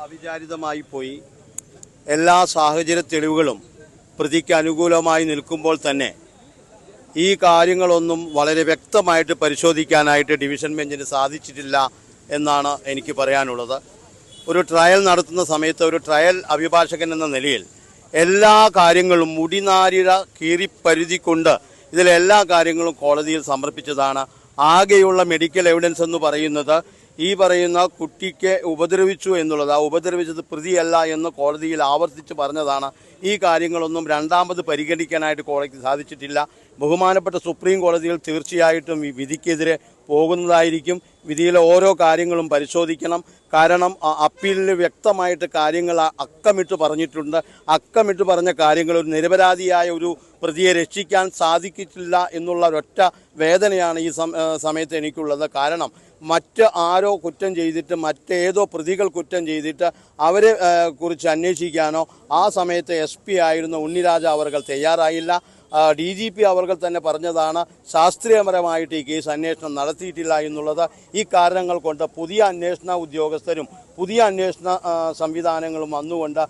അവിചാരിതമായി പോയി. എല്ലാ സാഹചര്യ തെളിവുകളും പ്രതിക്ക് അനുകൂലമായി നിൽക്കുമ്പോൾ തന്നെ ഈ കാര്യങ്ങളൊന്നും വളരെ വ്യക്തമായിട്ട് പരിശോധിക്കാനായിട്ട് ഡിവിഷൻ ബെഞ്ചിന് സാധിച്ചിട്ടില്ല എന്നാണ് എനിക്ക് പറയാനുള്ളത്. ഒരു ട്രയൽ നടത്തുന്ന സമയത്ത് ഒരു ട്രയൽ അഭിഭാഷകൻ എന്ന നിലയിൽ എല്ലാ കാര്യങ്ങളും മുടിനാരിഴ കീറിപ്പരുതിക്കൊണ്ട് ഇതിലെല്ലാ കാര്യങ്ങളും കോടതിയിൽ സമർപ്പിച്ചതാണ്. ആകെയുള്ള മെഡിക്കൽ എവിഡൻസ് എന്ന് പറയുന്നത് ഈ പറയുന്ന കുട്ടിക്ക് ഉപദ്രവിച്ചു എന്നുള്ളത്, ആ ഉപദ്രവിച്ചത് പ്രതിയല്ല എന്ന് കോടതിയിൽ ആവർത്തിച്ച് പറഞ്ഞതാണ്. ഈ കാര്യങ്ങളൊന്നും രണ്ടാമത് പരിഗണിക്കാനായിട്ട് കോടതിക്ക് സാധിച്ചിട്ടില്ല. ബഹുമാനപ്പെട്ട സുപ്രീം കോടതിയിൽ തീർച്ചയായിട്ടും ഈ വിധിക്കെതിരെ പോകുന്നതായിരിക്കും. വിധിയിലെ ഓരോ കാര്യങ്ങളും പരിശോധിക്കണം. കാരണം അപ്പീലിൽ വ്യക്തമായിട്ട് കാര്യങ്ങൾ അക്കമിട്ട് പറഞ്ഞിട്ടുണ്ട്. അക്കമിട്ട് പറഞ്ഞ കാര്യങ്ങൾ ഒരു നിരപരാധിയായ ഒരു പ്രതിയെ രക്ഷിക്കാൻ സാധിക്കില്ല എന്നുള്ള ഒരൊറ്റ വേദനയാണ് ഈ സമയത്ത് എനിക്കുള്ളത്. കാരണം മറ്റ് ആരോ കുറ്റം ചെയ്തിട്ട് മറ്റേതോ പ്രതികൾ കുറ്റം ചെയ്തിട്ട് അവരെ കുറിച്ച് അന്വേഷിക്കാനോ ആ സമയത്ത് SP ആയിരുന്ന ഉണ്ണിരാജ അവർകൾ തയ്യാറായില്ല. DGP അവർകൾ തന്നെ പറഞ്ഞതാണ് ശാസ്ത്രീയപരമായിട്ട് ഈ കേസ് അന്വേഷണം നടത്തിയിട്ടില്ല എന്നുള്ളത്. ഈ കാരണങ്ങൾ കൊണ്ട് പുതിയ അന്വേഷണ ഉദ്യോഗസ്ഥരും പുതിയ അന്വേഷണ സംവിധാനങ്ങളും വന്നുകൊണ്ട്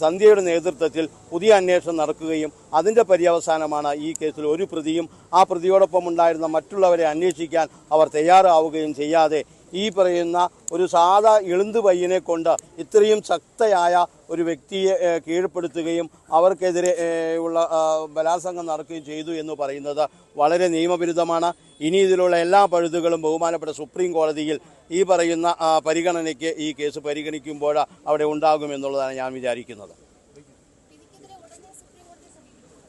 സന്ധ്യയുടെ നേതൃത്വത്തിൽ പുതിയ അന്വേഷണം നടക്കുകയും അതിൻ്റെ പര്യവസാനമാണ് ഈ കേസിൽ ഒരു പ്രതിയും ആ പ്രതിയോടൊപ്പം ഉണ്ടായിരുന്ന മറ്റുള്ളവരെ അന്വേഷിക്കാൻ അവർ തയ്യാറാവുകയും ചെയ്യാതെ ഈ പറയുന്ന ഒരു സാധാ എളുന്ത് പയ്യനെ കൊണ്ട് ഇത്രയും ശക്തയായ ഒരു വ്യക്തിയെ കീഴ്പ്പെടുത്തുകയും അവർക്കെതിരെ ഉള്ള ബലാത്സംഗം നടക്കുകയും ചെയ്തു എന്ന് പറയുന്നത് വളരെ നിയമവിരുദ്ധമാണ്. ഇനി ഇതിലുള്ള എല്ലാ പഴുതുകളും ബഹുമാനപ്പെട്ട സുപ്രീം കോടതിയിൽ ഈ പറയുന്ന പരിഗണനയ്ക്ക് ഈ കേസ് പരിഗണിക്കുമ്പോൾ അവിടെ ഉണ്ടാകുമെന്നുള്ളതാണ് ഞാൻ വിചാരിക്കുന്നത്.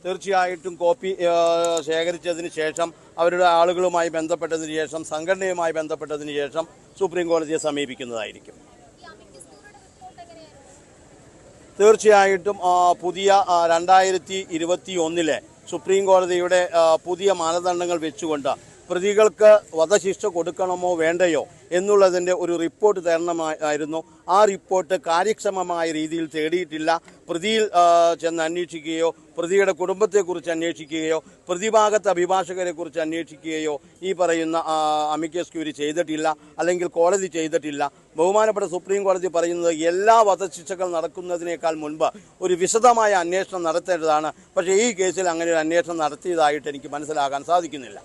തീർച്ചയായിട്ടും കോപ്പി ശേഖരിച്ചതിന് ശേഷം അവരുടെ ആളുകളുമായി ബന്ധപ്പെട്ടതിന് ശേഷം സംഘടനയുമായി ബന്ധപ്പെട്ടതിന് ശേഷം സുപ്രീം കോടതിയെ സമീപിക്കുന്നതായിരിക്കും. തീർച്ചയായിട്ടും പുതിയ 2021 സുപ്രീം കോടതിയുടെ പുതിയ മാനദണ്ഡങ്ങൾ വെച്ചുകൊണ്ട് പ്രതികൾക്ക് വധശിക്ഷ കൊടുക്കണമോ വേണ്ടയോ എന്നുള്ളതിൻ്റെ ഒരു റിപ്പോർട്ട് തരണമായിരുന്നു. ആ റിപ്പോർട്ട് കാര്യക്ഷമമായ രീതിയിൽ തേടിയിട്ടില്ല. പ്രതിയിൽ ചെന്ന് അന്വേഷിക്കുകയോ പ്രതിയുടെ കുടുംബത്തെക്കുറിച്ച് അന്വേഷിക്കുകയോ പ്രതിഭാഗത്ത് അഭിഭാഷകരെ കുറിച്ച് അന്വേഷിക്കുകയോ ഈ പറയുന്ന അമിക്കസ് ക്യൂറി ചെയ്തിട്ടില്ല, അല്ലെങ്കിൽ കോടതി ചെയ്തിട്ടില്ല. ബഹുമാനപ്പെട്ട സുപ്രീം കോടതി പറയുന്നത് എല്ലാ വധശിക്ഷകൾ നടക്കുന്നതിനേക്കാൾ മുൻപ് ഒരു വിശദമായ അന്വേഷണം നടത്തേണ്ടതാണ്. പക്ഷേ ഈ കേസിൽ അങ്ങനെ ഒരു അന്വേഷണം നടത്തിയതായിട്ട് എനിക്ക് മനസ്സിലാക്കാൻ സാധിക്കുന്നില്ല.